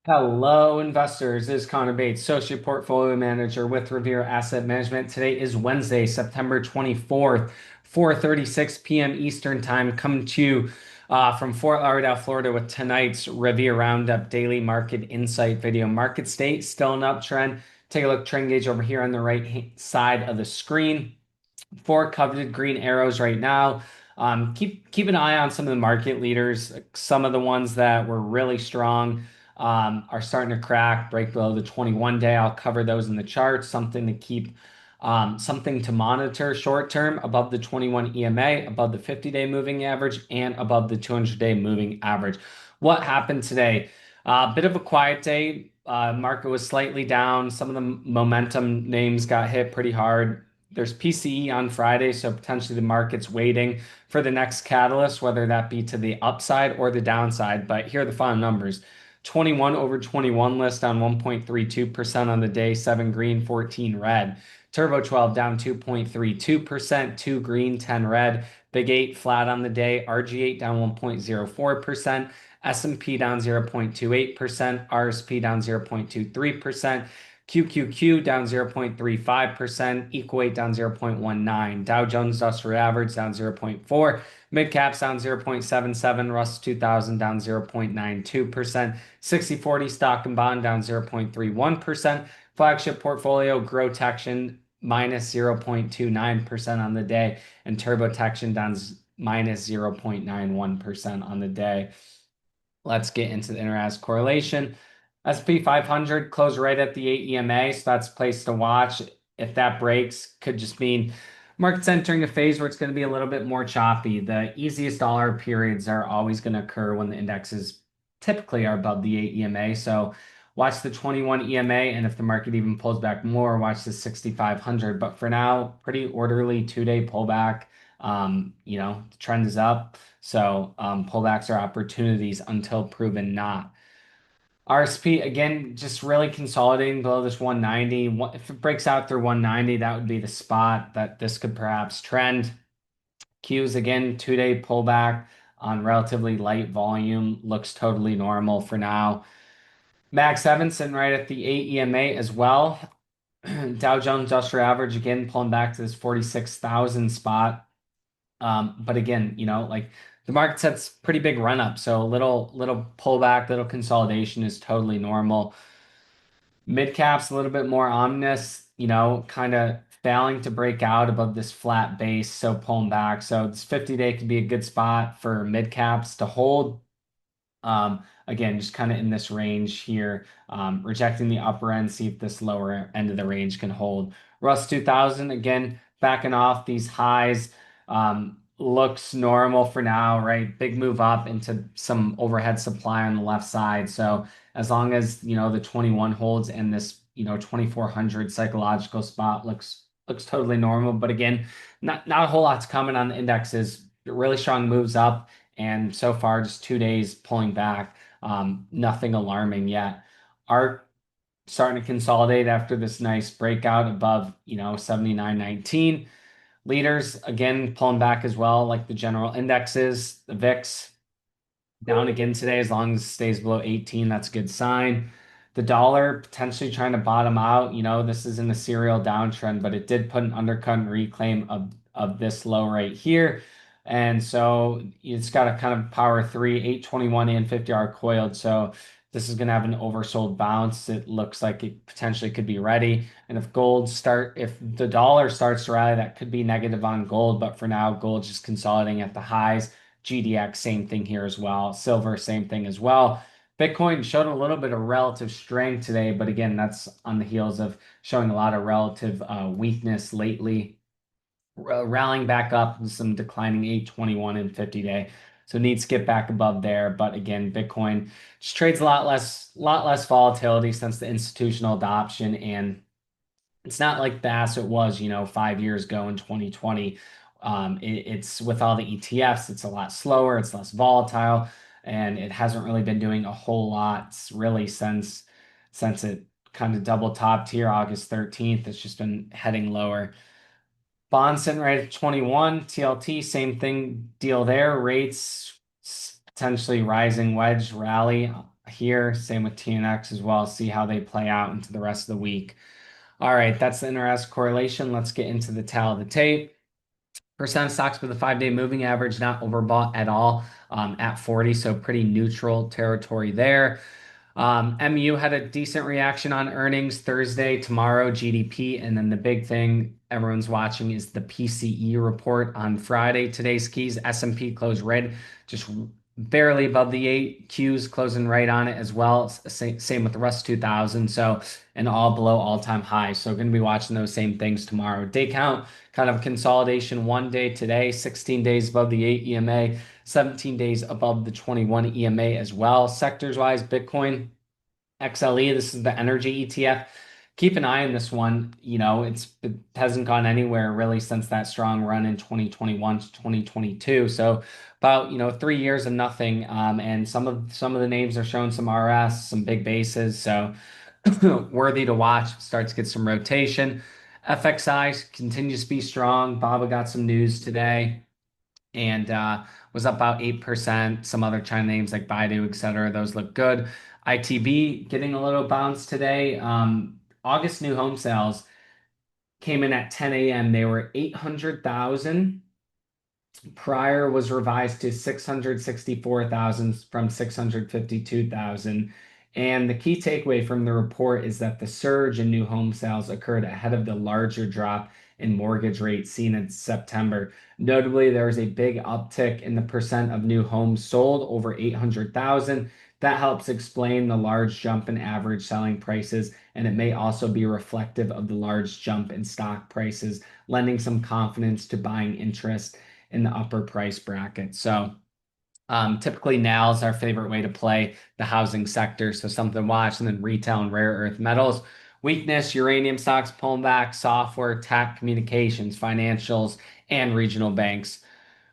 Hello, investors. This is Connor Bates, Associate Portfolio Manager with Revere Asset Management. Today is Wednesday, September 24th, 4:36 p.m. Eastern Time. Coming to you from Fort Lauderdale, Florida, with tonight's Revere Roundup Daily Market Insight video. Market state still an uptrend. Take a look, trend gauge over here on the right side of the screen. Four coveted green arrows right now. Keep an eye on some of the market leaders. Some of the ones that were really strong are starting to crack, break below the 21 day. I'll cover those in the chart. Something to keep, something to monitor short term above the 21 EMA, above the 50-day moving average, and above the 200-day moving average. What happened today? A bit of a quiet day. Market was slightly down. Some of the momentum names got hit pretty hard. There's PCE on Friday, so potentially the market's waiting for the next catalyst, whether that be to the upside or the downside. But here are the final numbers. 21 over 21 list down 1.32% on the day, 7 green, 14 red. Turbo 12 down 2.32%, 2 green, 10 red. Big 8 flat on the day, RG8 down 1.04%, S&P down 0.28%, RSP down 0.23%. QQQ down 0.35%, equal weight down 0.19, Dow Jones Industrial Average down 0.4, mid caps down 0.77, Russell 2000 down 0.92%, 60/40 stock and bond down 0.31%, flagship portfolio GROTECTION minus 0.29% on the day, and TurboTection down minus 0.91% on the day. Let's get into the inter-asset correlation. S&P 500 closed right at the 8 EMA, so that's a place to watch. If that breaks, could just mean market's entering a phase where it's going to be a little bit more choppy. The easiest dollar periods are always going to occur when the indexes typically are above the 8 EMA. So watch the 21 EMA, and if the market even pulls back more, watch the 6,500. But for now, pretty orderly 2-day pullback. The trend is up. So pullbacks are opportunities until proven not. RSP again, just really consolidating below this 190. If it breaks out through 190, that would be the spot that this could perhaps trend. Qs again, 2-day pullback on relatively light volume looks totally normal for now. Mag 7 sitting right at the 8 EMA as well. Dow Jones Industrial Average again pulling back to this 46,000 spot. But again, like the market sets pretty big run up, so a little pullback, little consolidation is totally normal. Mid caps a little bit more ominous, kind of failing to break out above this flat base, so pulling back. So this 50-day could be a good spot for mid caps to hold. Again, just kind of in this range here, rejecting the upper end, see if this lower end of the range can hold. Russ 2000, again, backing off these highs, looks normal for now, right? Big move up into some overhead supply on the left side. So as long as, the 21 holds and this, 2400 psychological spot looks totally normal. But again, not a whole lot's coming on the indexes. Really strong moves up, and so far just 2 days pulling back. Nothing alarming yet. Are starting to consolidate after this nice breakout above, 79.19. Leaders again pulling back as well, like the general indexes, the VIX down again today. As long as it stays below 18, that's a good sign. The dollar potentially trying to bottom out. This isn't a serial downtrend, but it did put an undercut and reclaim of this low right here. And so it's got a kind of power three, 821 and 50R coiled. So this is going to have an oversold bounce. It looks like it potentially could be ready. And if the dollar starts to rally, that could be negative on gold. But for now, gold just consolidating at the highs. GDX, same thing here as well. Silver, same thing as well. Bitcoin showed a little bit of relative strength today, but again, that's on the heels of showing a lot of relative weakness lately, rallying back up with some declining 821 and 50-day. So needs to get back above there. But again, Bitcoin just trades a lot less volatility since the institutional adoption, and it's not like the asset was, 5 years ago in 2020. It's with all the ETFs, it's a lot slower, it's less volatile, and it hasn't really been doing a whole lot really since it kind of double topped here August 13th. It's just been heading lower. Bond sitting right at 21, TLT, same thing, deal there. Rates potentially rising wedge rally here. Same with TNX as well. See how they play out into the rest of the week. All right, that's the inter-asset correlation. Let's get into the tale of the tape. Percent of stocks with a 5-day moving average not overbought at all at 40, so pretty neutral territory there. MU had a decent reaction on earnings Thursday, tomorrow, GDP, and then the big thing everyone's watching is the PCE report on Friday. Today's keys, S&P closed red, just barely above the 8. Qs closing right on it as well. Same with the Russ 2000, so and all below all-time high. So going to be watching those same things tomorrow. Day count, kind of consolidation one day today, 16 days above the 8 EMA. 17 days above the 21 EMA as well. Sectors wise, Bitcoin, XLE, this is the energy ETF. Keep an eye on this one. It hasn't gone anywhere really since that strong run in 2021 to 2022. So about 3 years of nothing. And some of the names are showing some RS, some big bases. So worthy to watch. Start to get some rotation. FXI continues to be strong. Baba got some news today and was up about 8%. Some other China names like Baidu, et cetera, those look good. ITB getting a little bounce today. August new home sales came in at 10 a.m. They were 800,000. Prior was revised to 664,000 from 652,000. And the key takeaway from the report is that the surge in new home sales occurred ahead of the larger drop in mortgage rates seen in September. Notably, there was a big uptick in the percent of new homes sold over 800,000. That helps explain the large jump in average selling prices, and it may also be reflective of the large jump in stock prices, lending some confidence to buying interest in the upper price bracket. So typically now is our favorite way to play the housing sector. So something to watch, and then retail and rare earth metals. Weakness, uranium stocks pulling back, software, tech, communications, financials, and regional banks.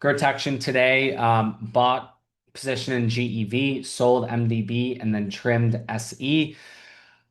GROTECTION today bought position in GEV, sold MDB, and then trimmed SE.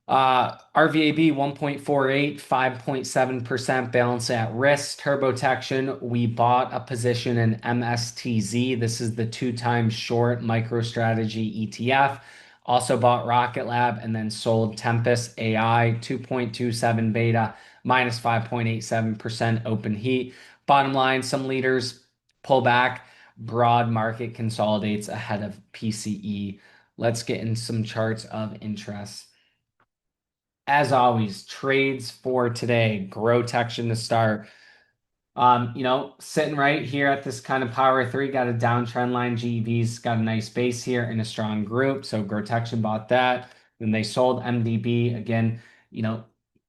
RVAB 1.48, 5.7% balance at risk. TurboTaction, we bought a position in MSTZ. This is the 2 times short MicroStrategy ETF. Also bought Rocket Lab and then sold Tempest AI 2.27 beta minus 5.87% open heat. Bottom line, some leaders pull back. Broad market consolidates ahead of PCE. Let's get in some charts of interest. As always, trades for today, GROTECTION to start. Sitting right here at this kind of power three, got a downtrend line. GEV's got a nice base here in a strong group. So GROTECTION bought that. Then they sold MDB again.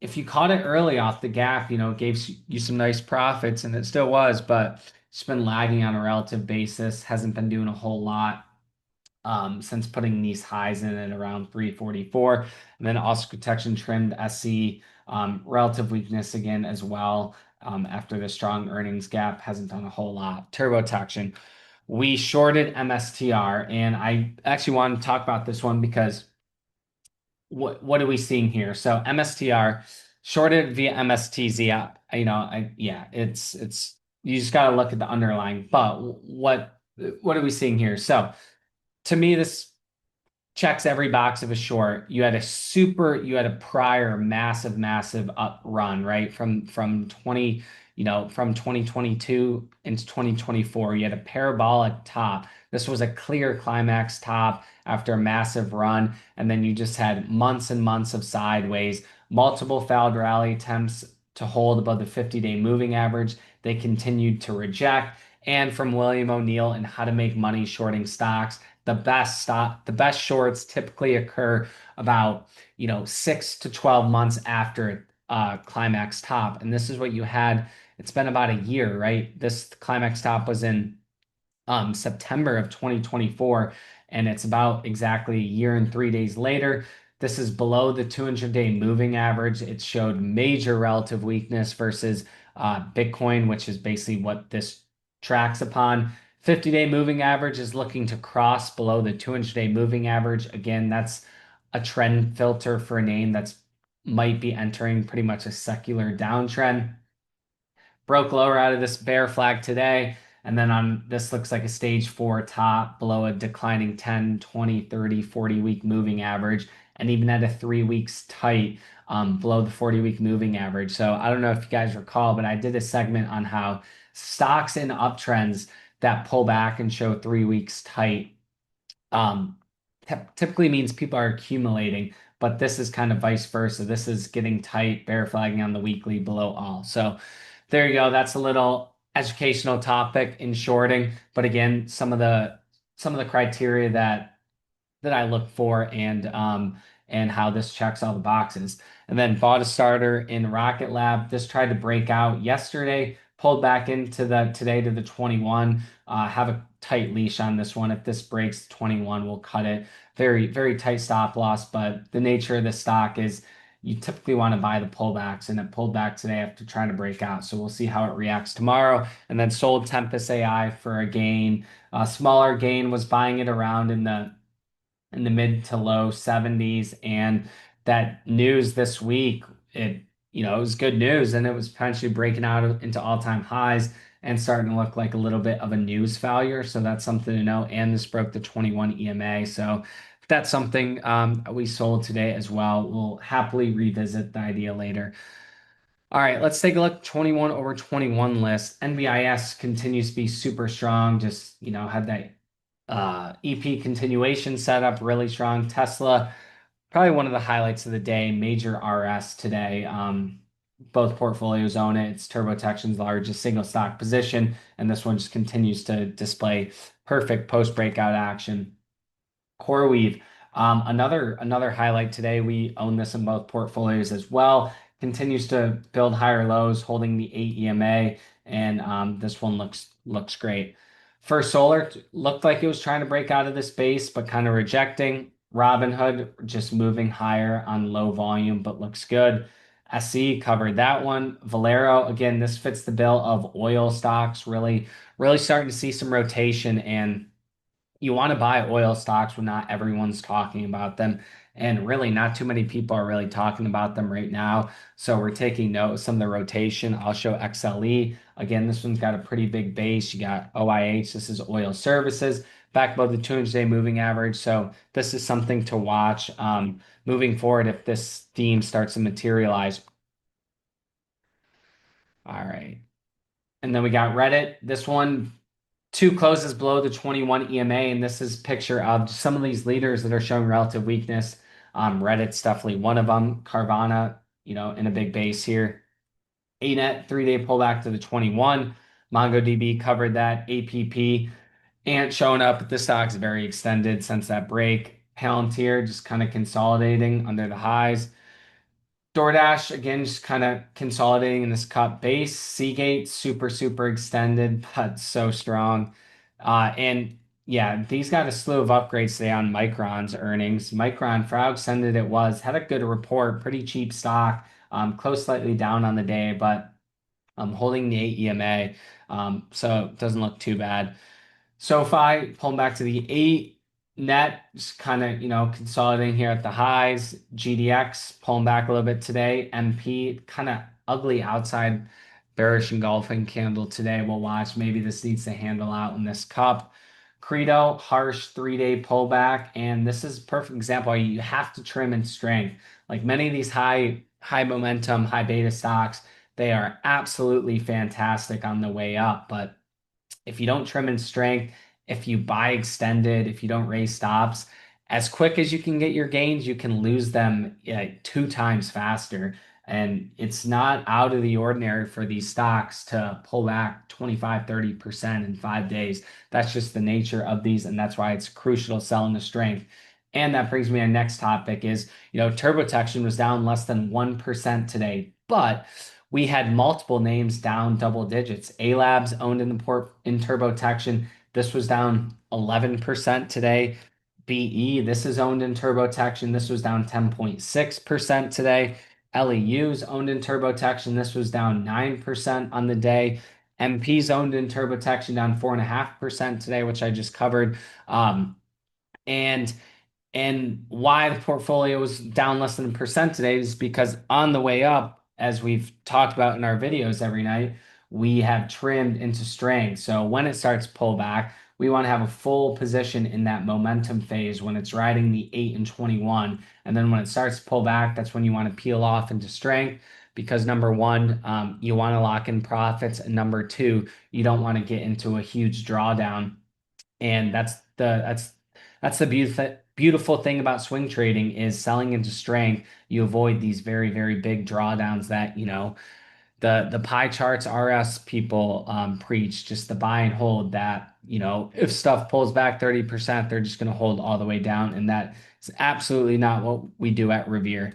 If you caught it early off the gap, it gave you some nice profits, and it still was, but it's been lagging on a relative basis. Hasn't been doing a whole lot since putting these highs in at around 344. And then also protection trimmed SC, relative weakness again as well. After the strong earnings gap, hasn't done a whole lot. TurboTaction, we shorted MSTR, and I actually want to talk about this one because what are we seeing here? So MSTR shorted via MSTZ up. It's you just got to look at the underlying. But what are we seeing here? So to me, this checks every box of a short. You had a prior massive up run, right? From 2022 into 2024. You had a parabolic top. This was a clear climax top after a massive run, and then you just had months and months of sideways, multiple failed rally attempts to hold above the 50-day moving average. They continued to reject. And from William O'Neill and How to Make Money Shorting Stocks, the best shorts typically occur about 6 to 12 months after climax top, and this is what you had. It's been about a year, right? This climax top was in September of 2024, and it's about exactly a year and 3 days later. This is below the 200-day moving average. It showed major relative weakness versus Bitcoin, which is basically what this tracks upon. 50-day moving average is looking to cross below the 200-day moving average. Again, that's a trend filter for a name that's might be entering pretty much a secular downtrend. Broke lower out of this bear flag today, And then on this looks like a stage four top below a declining 10, 20, 30, 40 week moving average, and even at a 3 weeks tight below the 40-week moving average. So I don't know if you guys recall, but I did a segment on how stocks in uptrends that pull back and show 3 weeks tight um, typically means people are accumulating, but this is kind of vice versa. This is getting tight, bear flagging on the weekly below all. So there you go. That's a little educational topic in shorting. But again, some of the criteria that I look for and how this checks all the boxes. And then bought a starter in Rocket Lab. This tried to break out yesterday, pulled back into the today to the 21. Have a tight leash on this one. If this breaks 21, we'll cut it. Very, very tight stop loss, but the nature of the stock is you typically want to buy the pullbacks, and it pulled back today after trying to break out. So we'll see how it reacts tomorrow. And then sold Tempest AI for a gain. A smaller gain, was buying it around in the mid to low 70s. And that news this week, it was good news, and it was potentially breaking out into all-time highs and starting to look like a little bit of a news failure. So that's something to know. And this broke the 21 EMA. So that's something we sold today as well. We'll happily revisit the idea later. All right, let's take a look. 21 over 21 list. NBIS continues to be super strong. Just, had that EP continuation setup really strong. Tesla, probably one of the highlights of the day. Major RS today. Both portfolios own it. It's TurboTection's largest single stock position, and this one just continues to display perfect post breakout action. CoreWeave, another highlight today. We own this in both portfolios as well. Continues to build higher lows, holding the 8 EMA, and this one looks great. First Solar looked like it was trying to break out of this base, but kind of rejecting. Robinhood just moving higher on low volume, but looks good. SE covered that one. Valero, again, this fits the bill of oil stocks, really, really starting to see some rotation, and you want to buy oil stocks when not everyone's talking about them. And really, not too many people are really talking about them right now. So we're taking note of some of the rotation. I'll show XLE. Again, this one's got a pretty big base. You got OIH. This is oil services back above the 200-day moving average. So this is something to watch moving forward if this theme starts to materialize. All right. And then we got Reddit. This one two closes below the 21 EMA, and this is a picture of some of these leaders that are showing relative weakness. Reddit's definitely one of them. Carvana, in a big base here. ANET 3-day pullback to the 21. MongoDB covered that. APP and showing up. The stock's very extended since that break. Palantir just kind of consolidating under the highs. DoorDash, again, just kind of consolidating in this cut base. Seagate, super, super extended, but so strong. And yeah, these got a slew of upgrades today on Micron's earnings. Micron, for how extended it was, had a good report, pretty cheap stock, close slightly down on the day, but holding the 8 EMA, so it doesn't look too bad. SoFi pulling back to the 8. Net just kind of, consolidating here at the highs. GDX pulling back a little bit today. MP kind of ugly outside bearish engulfing candle today. We'll watch. Maybe this needs to handle out in this cup. Credo, harsh 3-day pullback. And this is a perfect example. You have to trim in strength. Like many of these high momentum, high beta stocks, they are absolutely fantastic on the way up. But if you don't trim in strength, if you buy extended, if you don't raise stops, as quick as you can get your gains, you can lose them 2 times faster. And it's not out of the ordinary for these stocks to pull back 25, 30% in 5 days. That's just the nature of these. And that's why it's crucial to sell into strength. And that brings me to the next topic is, TurboTection was down less than 1% today, but we had multiple names down double digits. A Labs owned in the port in TurboTection. This was down 11% today. BE, this is owned in TurboTection. This was down 10.6% today. LEU's owned in TurboTection. This was down 9% on the day. MP's owned in TurboTection down 4.5% today, which I just covered. And why the portfolio was down less than 1% today is because on the way up, as we've talked about in our videos every night, we have trimmed into strength. So when it starts to pull back, we want to have a full position in that momentum phase when it's riding the 8 and 21. And then when it starts to pull back, that's when you want to peel off into strength because number one, you want to lock in profits. And number two, you don't want to get into a huge drawdown. And that's the beautiful thing about swing trading is selling into strength. You avoid these very, very big drawdowns that, the pie charts RS people preach, just the buy and hold that, if stuff pulls back 30%, they're just going to hold all the way down. And that is absolutely not what we do at Revere.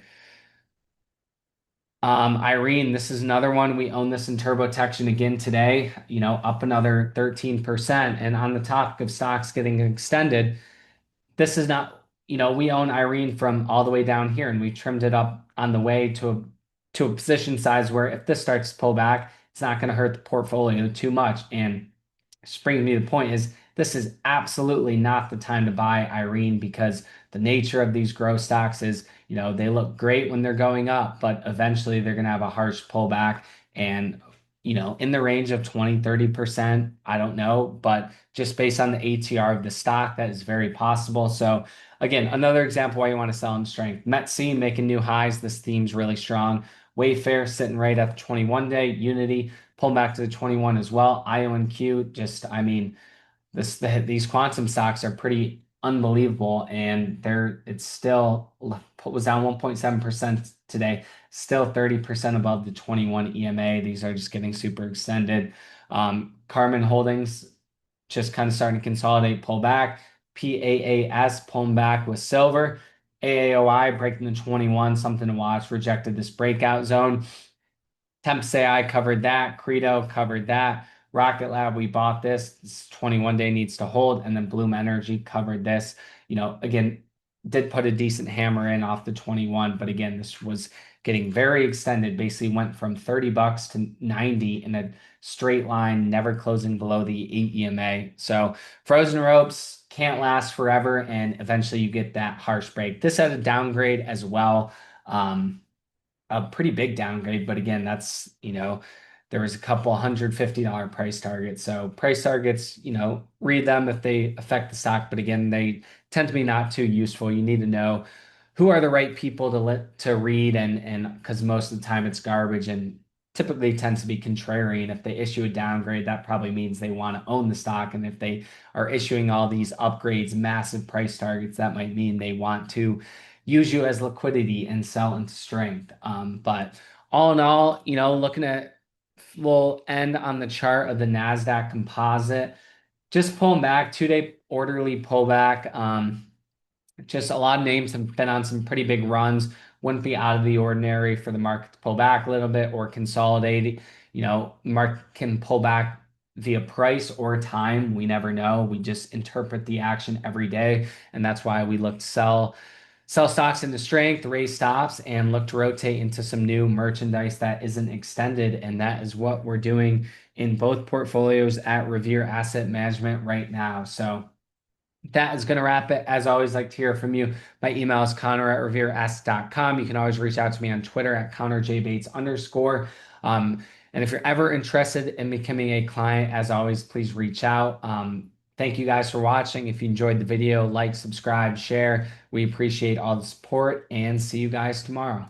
Irene, this is another one. We own this in TurboTection again today, up another 13%. And on the topic of stocks getting extended, this is not, we own Irene from all the way down here and we trimmed it up on the way to a position size where if this starts to pull back, it's not going to hurt the portfolio too much. And just bringing me to the point is this is absolutely not the time to buy Irene because the nature of these growth stocks is, they look great when they're going up, but eventually they're going to have a harsh pullback and, in the range of 20-30%, I don't know, but just based on the ATR of the stock, that is very possible. So again, another example why you want to sell in strength. METC making new highs. This theme's really strong. Wayfair sitting right at the 21 day. Unity pulling back to the 21 as well. IONQ, just, I mean, these quantum stocks are pretty unbelievable, and it's still was down 1.7% today, still 30% above the 21 EMA. These are just getting super extended. Carmen Holdings just kind of starting to consolidate, pull back. PAAS pulling back with silver. AAOI breaking the 21, something to watch. Rejected this breakout zone. Temps AI covered that. Credo covered that. Rocket Lab, we bought this. This 21 day needs to hold. And then Bloom Energy covered this. Again, did put a decent hammer in off the 21. But again, this was getting very extended. Basically went from $30 to 90 in a straight line, never closing below the 8 EMA. So frozen ropes can't last forever. And eventually you get that harsh break. This had a downgrade as well. A pretty big downgrade, but again, that's, there was a couple $150 price targets. So price targets, read them if they affect the stock, but again, they tend to be not too useful. You need to know who are the right people to read and because most of the time it's garbage and typically tends to be contrarian. If they issue a downgrade, that probably means they want to own the stock. And if they are issuing all these upgrades, massive price targets, that might mean they want to use you as liquidity and sell into strength. But all in all, looking at, we'll end on the chart of the NASDAQ composite, just pulling back, 2 day orderly pullback. Just a lot of names have been on some pretty big runs. Wouldn't be out of the ordinary for the market to pull back a little bit or consolidate. Market can pull back via price or time. We never know. We just interpret the action every day. And that's why we look to sell stocks into strength, raise stops, and look to rotate into some new merchandise that isn't extended. And that is what we're doing in both portfolios at Revere Asset Management right now. So that is going to wrap it. As always, like to hear from you. My email is connor@revereasset.com. You can always reach out to me on Twitter at connorjbates_. And if you're ever interested in becoming a client, as always, please reach out. Thank you guys for watching. If you enjoyed the video, like, subscribe, share. We appreciate all the support and see you guys tomorrow.